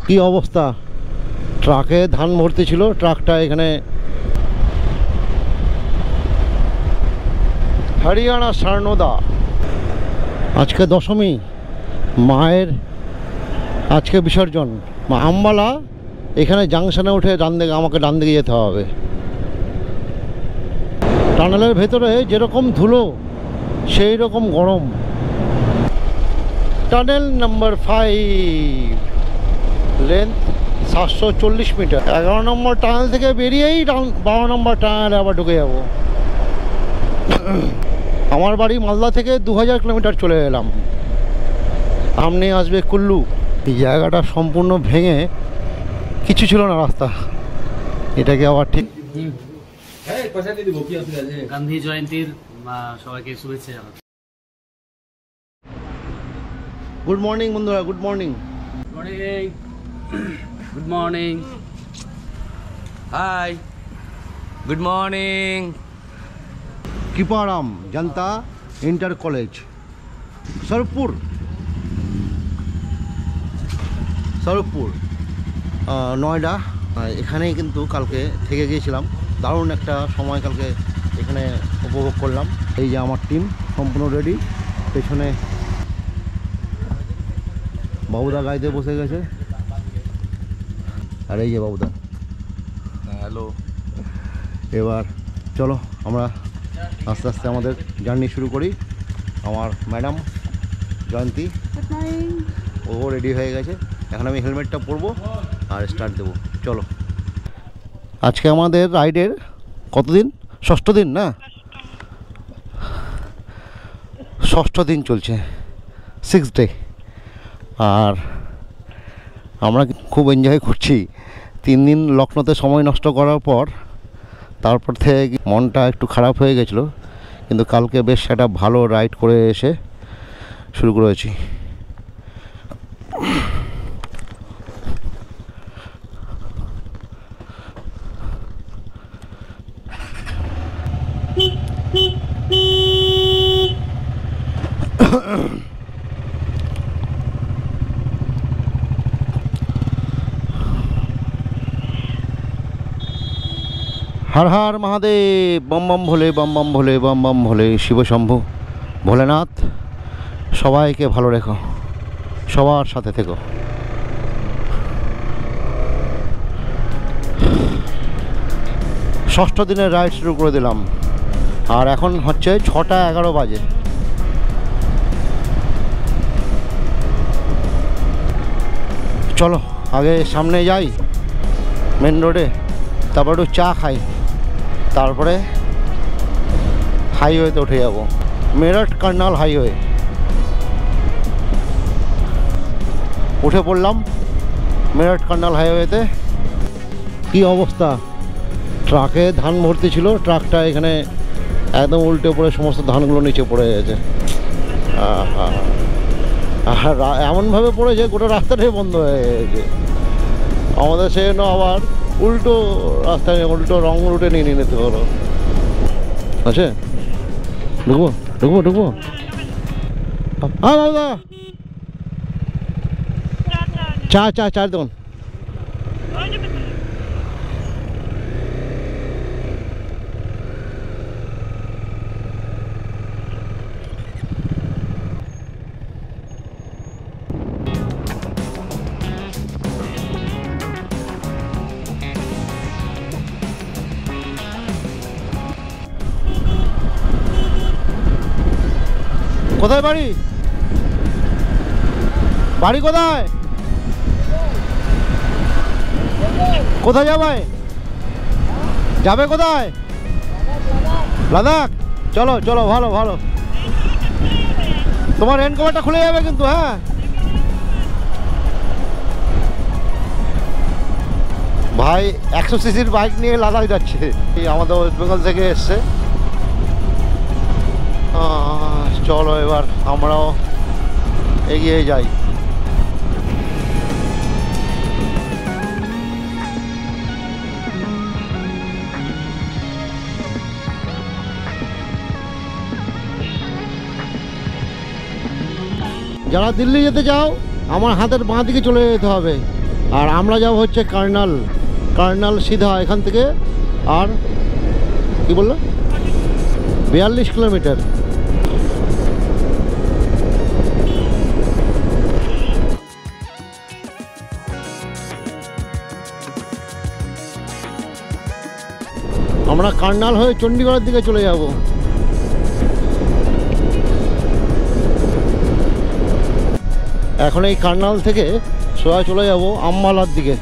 কি অবস্থা, ট্রাকে ধান ভর্তি ছিল। ট্রাকটা এখানে হরিয়ানা স্বর্ণদা। আজকে দশমী, মায়ের আজকে বিসর্জন। আমবালা এখানে জাংশনে উঠে আমাকে ডান দিকে যেতে হবে। টানেলের ভেতরে যেরকম ধুলো সেই রকম গরম। Tunnel number 5, length 740 metre. 11 নম্বর টানেল থেকে বেরিয়েই 12 নম্বর টানেলে আবার ঢুকে যাব। আমার বাড়ি মালদা থেকে 2000 কিলোমিটার চলে এলাম। সামনে আসবে কুল্লু। এই জায়গাটা সম্পূর্ণ ভেঙে কিছু ছিল না রাস্তা। এটাকে আবার ঠিক। গান্ধী জয়ন্তীর সবাইকে শুভেচ্ছা জানাচ্ছি। গুড মর্নিং বন্ধুরা, good morning. Good morning. Hi, good morning. Kriparam Janata inter college, Swaruppur Noida. এখানেই কিন্তু কালকে থেকে গিয়েছিলাম। দারুণ একটা সময় কালকে এখানে উপভোগ করলাম। এই যে আমার টিম সম্পূর্ণ রেডি। পেছনে বাবুদা গাইতে বসে গেছে। আর এই যে বাবুদা। হ্যালো। এবার চলো আমরা আস্তে আস্তে আমাদের জার্নি শুরু করি। আমার ম্যাডাম জয়ন্তী ও রেডি হয়ে গেছে। এখন আমি হেলমেটটা পরবো আর স্টার্ট দেবো। চলো। আজকে আমাদের রাইডের কতদিন? ষষ্ঠ দিন না? ষষ্ঠ দিন চলছে, 6th ডে। আর আমরা খুব এনজয় করছি। 3 দিন লখনৌতে সময় নষ্ট করার পর তারপর থেকে মনটা একটু খারাপ হয়ে গেছিলো, কিন্তু কালকে বেশ একটা ভালো রাইড করে এসে শুরু করেছি। হর হর মহাদেব, বম বম ভোলে, বম বম ভোলে, বম বম ভোলে, শিব শম্ভু ভোলেনাথ। সবাইকে ভালো রেখো, সবার সাথে থেকো। ষষ্ঠ দিনের রাইড শুরু করে দিলাম। আর এখন হচ্ছে 6টা 11 বাজে। চলো আগে সামনে যাই মেন রোডে, তারপর একটু চা খাই, তারপরে হাইওয়েতে উঠে যাব। মেরঠ কার্নাল হাইওয়ে উঠে পড়লাম। মেরঠ কার্নাল হাইওয়েতে কি অবস্থা, ট্রাকে ধান ভর্তি ছিল। ট্রাকটা এখানে একদম উল্টে পড়ে সমস্ত ধানগুলো নিচে পড়ে গেছে। আর এমনভাবে পড়েছে গোটা রাস্তাটাই বন্ধ হয়ে গেছে। আমাদের সেজন্য আবার উল্টো রাস্তায়, উল্টো রং রুটে নিয়ে নিতে হলো। আছে ঢুকবো ঢুকবো ঢুকবো। হ্যাঁ দাদা, চা চা চার দোকান। কোথায় বাড়ি? বাড়ি কোথায়? কোথায় যাবে? যাবে কোথায়? লাদাখ। চলো চলো, ভালো ভালো। তোমার রেন কভারটা খুলে যাবে কিন্তু। হ্যাঁ ভাই, 100 সিসির বাইক নিয়ে লাদাখ যাচ্ছে। আমাদের ওয়েস্ট বেঙ্গল থেকে এসছে। চলো এবার আমরাও এগিয়ে যাই। যারা দিল্লি যেতে চাও আমার হাতের বাঁ দিকে চলে যেতে হবে। আর আমরা যাব হচ্ছে কার্নাল। কার্নাল সিধা এখান থেকে আর কি বললো 42 কিলোমিটার। আমরা কার্নাল হয়ে চণ্ডীগড়ের দিকে চলে যাব। এখন এই কার্নাল থেকে সোজা চলে যাব আম্বালার দিকে।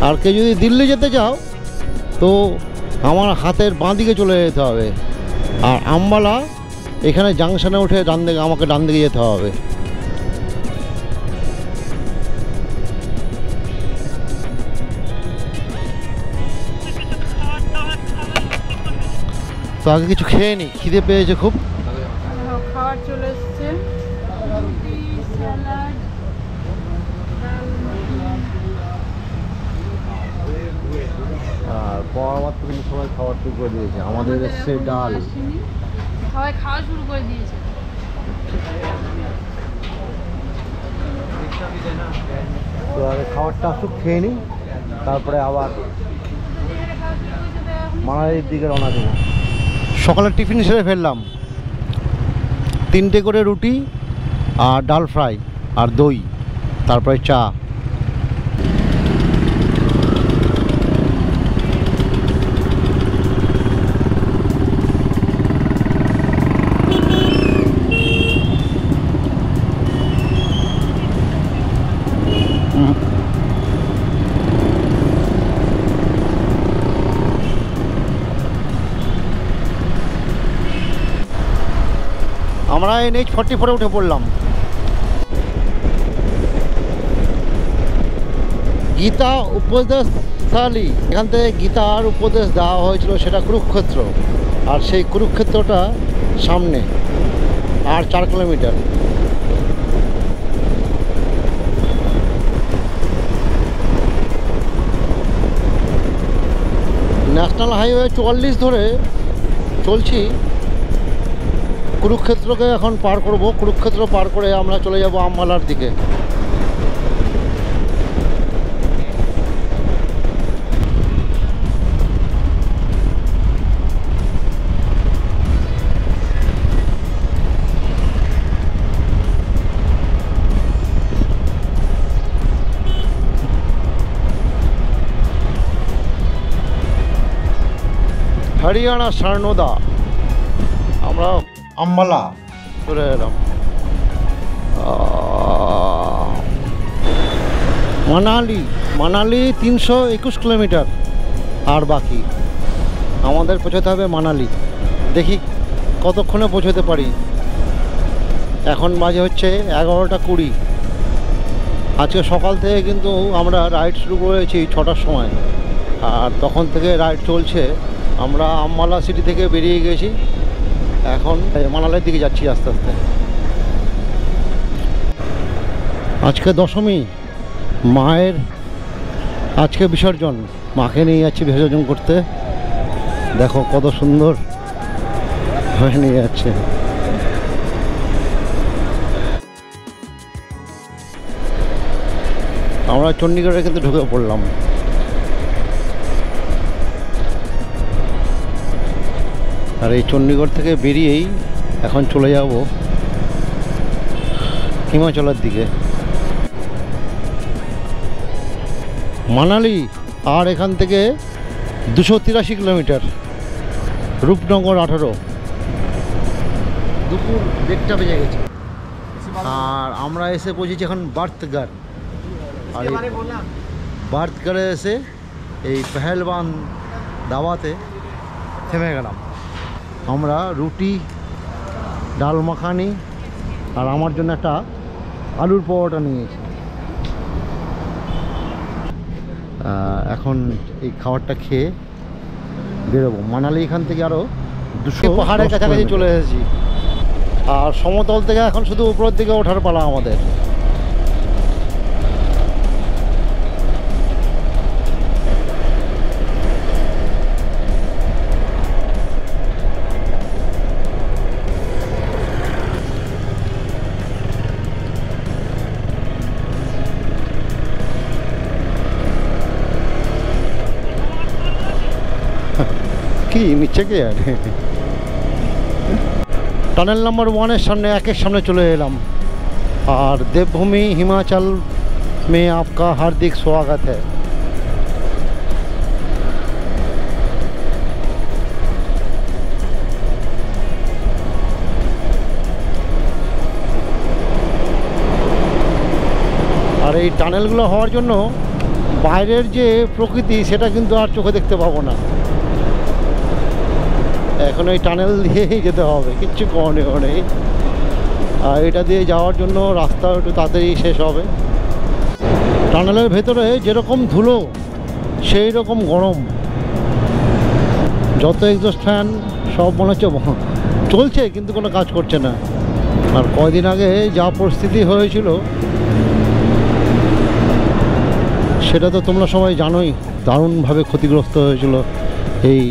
আর কেউ যদি দিল্লি যেতে চাও তো আমার হাতের বাঁ দিকে চলে যেতে হবে, আর আম্বালা এখানে জাংশনে উঠে ডান দিকে আমাকে ডান দিকে যেতে হবে। তো আগে কিছু খেয়ে নি, খিদে পেয়েছে খুব। খাবার চলে এসছে, রুটি, স্যালাড, ডাল, আর পরবার তো কিন্তু সবাই খাবার শুরু করে দিয়েছে। আমাদের এসছে ডাল। সবাই খাওয়া শুরু করে দিয়েছে। তো আগে খাবারটা আসুক, খেয়ে নিই, তারপরে আবার মানালির দিকে রওনা দেবো। সকালে টিফিন সেরে ফেললাম, 3টে করে রুটি আর ডাল ফ্রাই আর দই, তারপরে চা। আমরা NH44 উঠে পড়লাম। গীতা উপদেশশালী, এখান থেকে গীতার উপদেশ দেওয়া হয়েছিল, সেটা কুরুক্ষেত্র। আর সেই কুরুক্ষেত্রটা সামনে আর 4 কিলোমিটার। ন্যাশনাল হাইওয়ে 44 ধরে চলছি। কুরুক্ষেত্রকে এখন পার করব। কুরুক্ষেত্র পার করে আমরা চলে যাব আম্বালার দিকে। হরিয়ানা স্বর্ণদা, আমরা আম্বালা চলে এলাম। মানালি 321 কিলোমিটার আর বাকি। আমাদের পৌঁছতে হবে মানালি। দেখি কতক্ষণে পৌঁছতে পারি। এখন বাজে হচ্ছে 11টা 20। আজকে সকাল থেকে কিন্তু আমরা রাইড শুরু করেছি 6টার সময়, আর তখন থেকে রাইড চলছে। আমরা আম্বালা সিটি থেকে বেরিয়ে গেছি, এখন মানালির দিকে যাচ্ছি আস্তে আস্তে। আজকে দশমী, মায়ের আজকে বিসর্জন। মাকে নিয়ে যাচ্ছি বিসর্জন করতে। দেখো কত সুন্দর হয়ে নিয়ে যাচ্ছে। আমরা চণ্ডীগড়ে কিন্তু ঢুকে পড়লাম। আর এই চণ্ডীগড় থেকে বেরিয়েই এখন চলে যাব হিমাচলের দিকে। মানালি আর এখান থেকে 283 কিলোমিটার, রূপনগর 18। দুপুর 1টা বেজে গেছে আর আমরা এসে পৌঁছেছি এখন বার্থগার। আর বার্থগারে এসে এই পেহেলবান দাওয়াতে থেমে গেলাম। আমরা রুটি, ডাল মাখানি আর আমার জন্য একটা আলুর পরোটা নিয়েছি। এখন এই খাবারটা খেয়ে বেরোবো। মানালি এখান থেকে আরও 200 পাহাড়ের কাছাকাছি চলে এসেছি। আর সমতল থেকে এখন শুধু উপরের দিকে ওঠার পালা আমাদের। কি নিচ্ছে কি আর টানেল নাম্বার 1 এর সামনে একের সামনে চলে এলাম। আর देवभूमि हिमाचल में आपका हार्दिक स्वागत है। আর এই টানেলগুলো হওয়ার জন্য বাইরের যে প্রকৃতি সেটা কিন্তু আর চোখে দেখতে পাবো না। এখন এই টানেল দিয়েই যেতে হবে, কিচ্ছু করণীয় নেই। আর এটা দিয়ে যাওয়ার জন্য রাস্তা একটু তাড়াতাড়ি শেষ হবে। টানেলের ভেতরে যেরকম ধুলো সেই রকম গরম, যত এক্সস্ট ফ্যান সব মনে হচ্ছে চলছে কিন্তু কোনো কাজ করছে না। আর কয়দিন আগে যা পরিস্থিতি হয়েছিল সেটা তো তোমরা সবাই জানোই, দারুণভাবে ক্ষতিগ্রস্ত হয়েছিল এই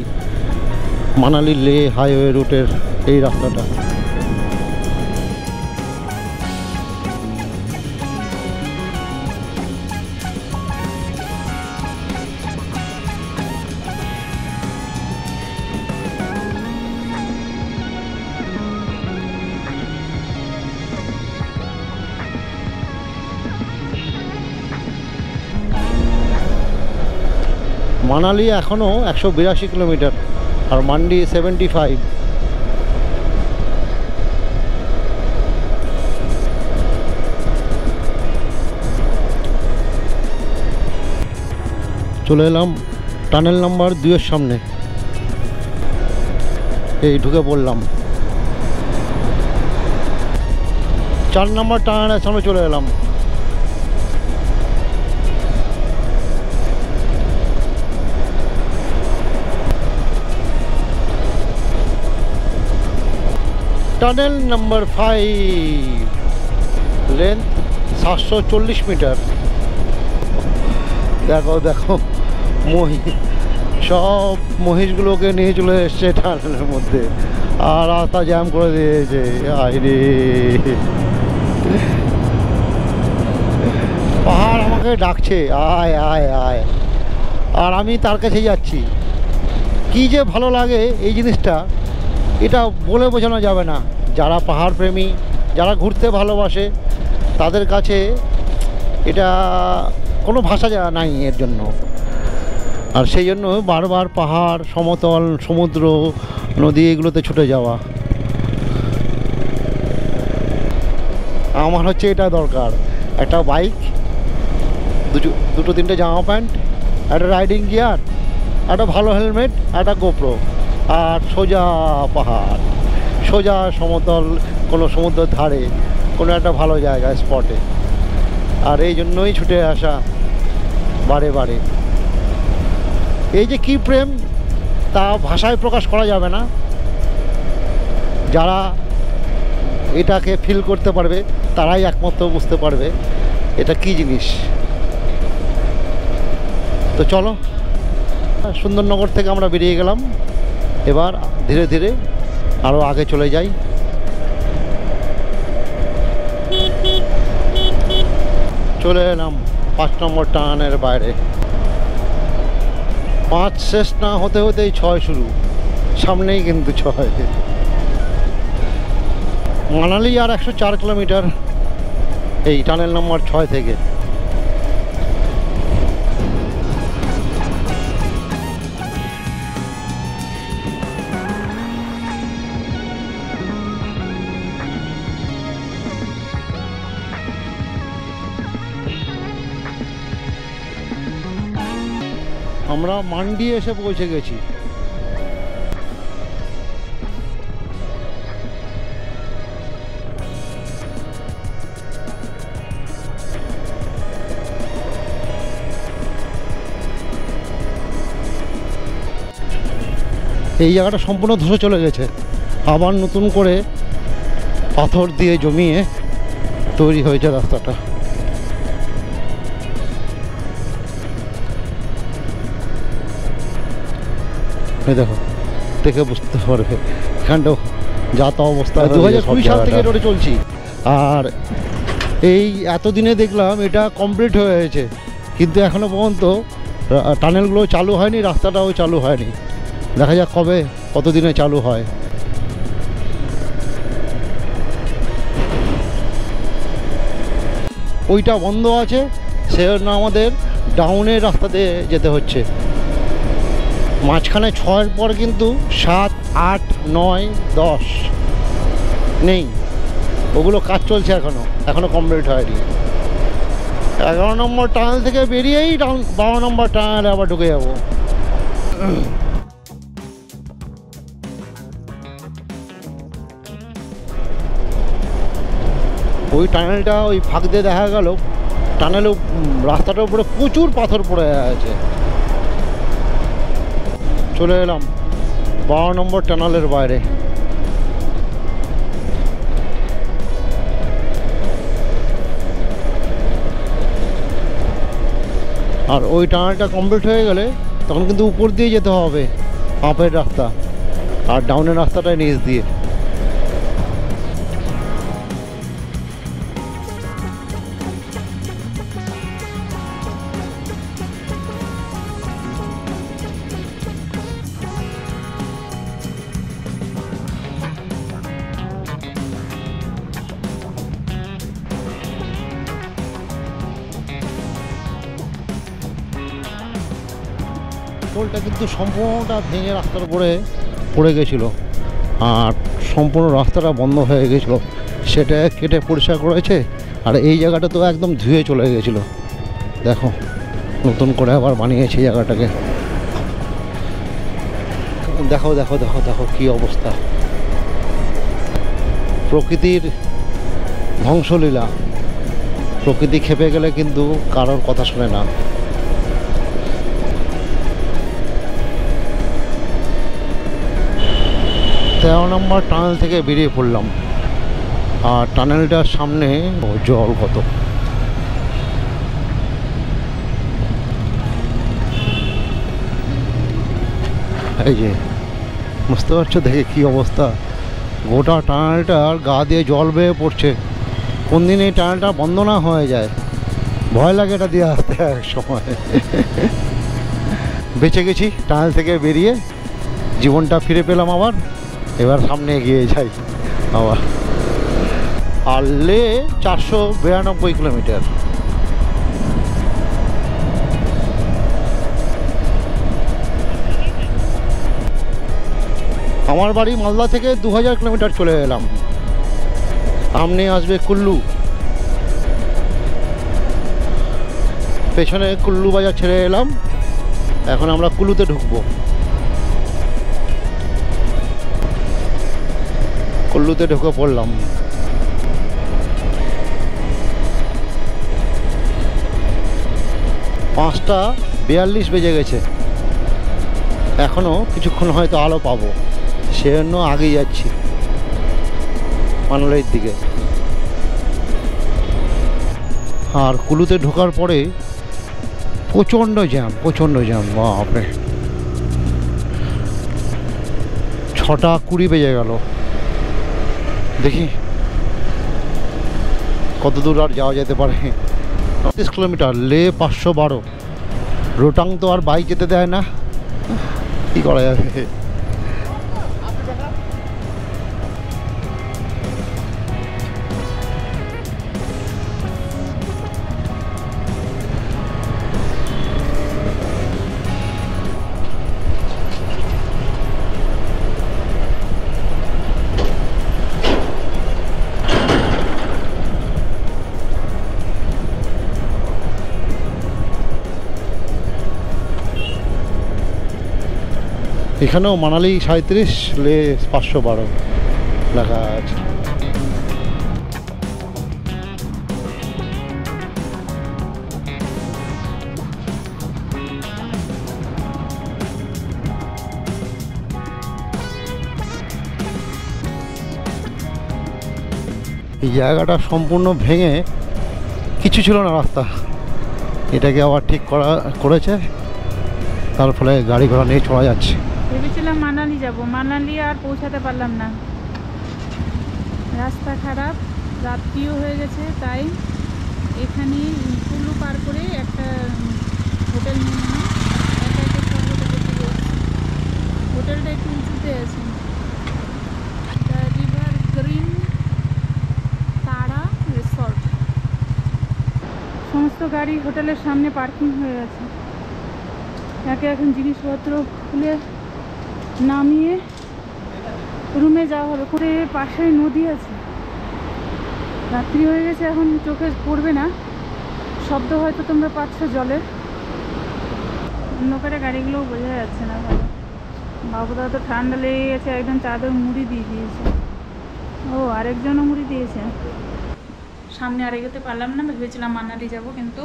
মানালি লে হাইওয়ে রুটের এই রাস্তাটা। মানালি এখনও 182 কিলোমিটার আর মান্ডি 75। চলে এলাম টানেল নাম্বার 2 এর সামনে, এই ঢুকে পড়লাম। 4 নম্বর টানেলের সামনে চলে এলাম। Tunnel number 5, length 740 metre. দেখো দেখো সব মহিষগুলোকে নিয়ে চলে এসছে টানেলের মধ্যে, আর রাস্তা জ্যাম করে দিয়েছে। আরে পাহাড় আমাকে ডাকছে, আয় আয় আয়, আর আমি তার কাছে যাচ্ছি। কি যে ভালো লাগে এই জিনিসটা, এটা বলে বোঝানো যাবে না। যারা পাহাড় প্রেমী, যারা ঘুরতে ভালোবাসে, তাদের কাছে এটা কোনো ভাষা নাই এর জন্য। আর সেই জন্য বারবার পাহাড়, সমতল, সমুদ্র, নদী এগুলোতে ছুটে যাওয়া আমার হচ্ছে এটা দরকার। একটা বাইক, দুটো তিনটে জামা প্যান্ট, একটা রাইডিং গিয়ার, একটা ভালো হেলমেট, একটা গোপ্রো, আর সোজা পাহাড়, সোজা সমতল, কোনো সমুদ্রের ধারে কোনো একটা ভালো জায়গা স্পটে। আর এই জন্যই ছুটে আসা বারে বারে। এই যে কী প্রেম তা ভাষায় প্রকাশ করা যাবে না। যারা এটাকে ফিল করতে পারবে তারাই একমাত্র বুঝতে পারবে এটা কী জিনিস। তো চলো, সুন্দরনগর থেকে আমরা বেরিয়ে গেলাম। এবার ধীরে ধীরে আরও আগে চলে যাই। চলে এলাম 5 নম্বর টানের বাইরে। 5 শেষ না হতে হতেই 6 শুরু, সামনেই কিন্তু 6। মানালি আর 104 কিলোমিটার এই টানেল নম্বর 6 থেকে। আমরা মান্ডি এসে পৌঁছে গেছি। এই জায়গাটা সম্পূর্ণ ধসে চলে গেছে, আবার নতুন করে পাথর দিয়ে জমিয়ে তৈরি হয়েছে রাস্তাটা। দেখো, দেখে বুঝতে পারবে এখানটাও যা তা অবস্থা। 2020 সাল থেকে রোডে চলছি, আর এই এতদিনে দেখলাম এটা কমপ্লিট হয়েছে, কিন্তু এখনো পর্যন্ত টানেলগুলো চালু হয়নি, রাস্তাটাও চালু হয়নি। দেখা যাক কবে কতদিনে চালু হয়। ওইটা বন্ধ আছে, সেজন্য আমাদের ডাউনের রাস্তা দিয়ে যেতে হচ্ছে। মাঝখানে 6-এর পর কিন্তু 7, 8, 9, 10 নেই, ওগুলো কাজ চলছে এখনো কমপ্লিট হয়নি। 11 নম্বর টানেল থেকে বেরিয়েই 12 নম্বর টানেলে আবার ঢুকে যাব। ওই টানেলটা ওই ফাঁক দিয়ে দেখা গেল টানেলের রাস্তাটার উপরে প্রচুর পাথর পড়ে আছে। চলে এলাম 12 নম্বর টানেলের বাইরে। আর ওই টানেলটা কমপ্লিট হয়ে গেলে তখন কিন্তু উপর দিয়ে যেতে হবে, আপের রাস্তা, আর ডাউনের রাস্তাটাই নিচ দিয়ে। টোলটা কিন্তু সম্পূর্ণটা ভেঙে রাস্তার উপরে পড়ে গেছিলো, আর সম্পূর্ণ রাস্তাটা বন্ধ হয়ে গেছিলো। সেটা কেটে পরিষ্কার করেছে, আর এই জায়গাটা তো একদম ধুয়ে চলে গেছিলো। দেখো নতুন করে আবার বানিয়েছে জায়গাটাকে। দেখো দেখো দেখো দেখো কী অবস্থা, প্রকৃতির ধ্বংসলীলা। প্রকৃতি খেপে গেলে কিন্তু কারোর কথা শোনে না। তেরো নম্বর টানেল থেকে বেরিয়ে পড়লাম, আর টানেলটার সামনে জল কত। এই যে বুঝতে পারছো দেখে কি অবস্থা, গোটা টানেলটার গা দিয়ে জল বেয়ে পড়ছে। কোন দিন এই টানেলটা বন্ধ না হয়ে যায়, ভয় লাগে এটা দিয়ে আসতে এক সময়। বেঁচে গেছি টানেল থেকে বেরিয়ে, জীবনটা ফিরে পেলাম আবার। এবার সামনে এগিয়ে যাই আবার। আর লে 492 কিলোমিটার। আমার বাড়ি মালদা থেকে 2000 কিলোমিটার চলে এলাম। সামনে আসবে কুল্লু, পেছনে কুল্লু বাজার ছেড়ে এলাম। এখন আমরা কুল্লুতে ঢুকবো। কুল্লুতে ঢুকে পড়লাম। 5:42 বেজে গেছে, এখনও কিছুক্ষণ হয়তো আলো পাবো, সেজন্য আগেই যাচ্ছি মানালির দিকে। আর কুল্লুতে ঢোকার পরে প্রচণ্ড জ্যাম, বাপরে। 6:20 বেজে গেল। দেখি কত দূর আর যাওয়া যেতে পারে। 30 কিলোমিটার, লে 512। রোটাং তো আর বাইক যেতে দেয় না, কি করা যাবে। এখানেও মানালি 37, লে 512 লেখা আছে। এই জায়গাটা সম্পূর্ণ ভেঙে কিছু ছিল না রাস্তা, এটাকে আবার ঠিক করেছে, তার ফলে গাড়ি ঘোড়া নিয়ে চলা যাচ্ছে। ভেবেছিলাম মানালি যাব, মানালি আর পৌঁছাতে পারলাম না, রাস্তা খারাপ, রাত্রিও হয়ে গেছে। তাই এখানে কুল্লু পার করে একটা হোটেল নিয়ে নিলাম। হোটেল সমস্ত গাড়ি হোটেলের সামনে পার্কিং হয়ে গেছে। একে এখন জিনিসপত্র খুলে নামিয়ে রুমে যাওয়া হবে। করে পাশে নদী আছে, রাত্রি হয়ে গেছে, এখন চোখে পড়বে না, শব্দ হয়তো তোমরা পাচ্ছ জলের। অন্ধকারে গাড়িগুলোও বোঝা যাচ্ছে না ভালো। বাবুদা তো ঠান্ডা লেগে গেছে, একদম চাদর মুড়ি দিয়ে দিয়েছে। ও আরেকজনও মুড়ি দিয়েছে। সামনে আর এগোতে পারলাম না, ভেবেছিলাম মানালি যাব, কিন্তু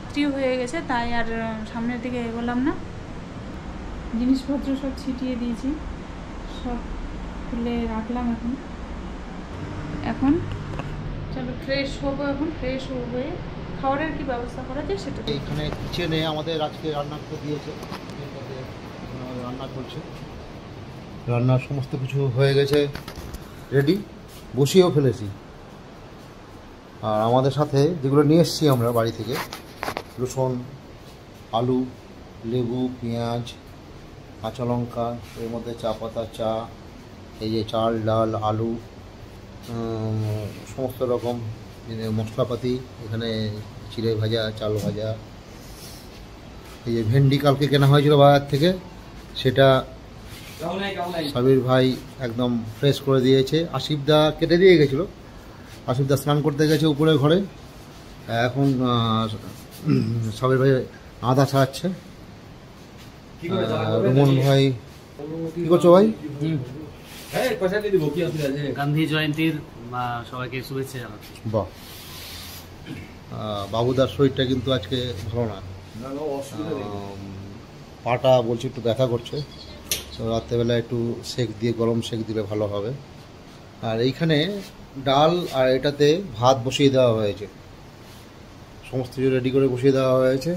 রাত্রি হয়ে গেছে তাই আর সামনের দিকে এগোলাম না। জিনিসপত্র সব ছিটিয়ে দিয়েছি, সব খুলে রাখলাম। এখন চলো ফ্রেশ হবো। এখন ফ্রেশ হয়ে খাবারের কি ব্যবস্থা করা যায় সেটা। এইখানে কিচেনে আমাদের আজকে রান্না করে দিয়েছে, রান্না করছে। রান্নার সমস্ত কিছু হয়ে গেছে রেডি, বসিয়েও ফেলেছি। আর আমাদের সাথে যেগুলো নিয়ে এসেছি আমরা বাড়ি থেকে, রসুন, আলু, লেবু, পেঁয়াজ, কাঁচা লঙ্কা, এর মধ্যে চা পাতা, চা, এই যে চাল, ডাল, আলু, সমস্ত রকম মশলাপাতি, এখানে চিড়ে ভাজা, চাল ভাজা, এই যে ভেন্ডি কালকে কেনা হয়েছিল বাজার থেকে, সেটা সাবির ভাই একদম ফ্রেশ করে দিয়েছে। আসিফদা কেটে দিয়ে গেছিলো, আসিফদা স্নান করতে গেছে উপরে ঘরে, এখন সাবির ভাই আদা ছাড়াচ্ছে। রুমন ভাই কি করছো ভাই? গান্ধী জয়ন্তীর সবাইকে শুভেচ্ছা জানাচ্ছি। বাহ, বাবুদার শরীরটা কিন্তু আজকে ভালো না, পাটা বলছি একটু ব্যথা করছে, তো রাত্রেবেলা একটু সেক দিয়ে, গরম সেক দিলে ভালো হবে। আর এইখানে ডাল আর এটাতে ভাত বসিয়ে দেওয়া হয়েছে, সমস্ত কিছু রেডি করে বসিয়ে দেওয়া হয়েছে।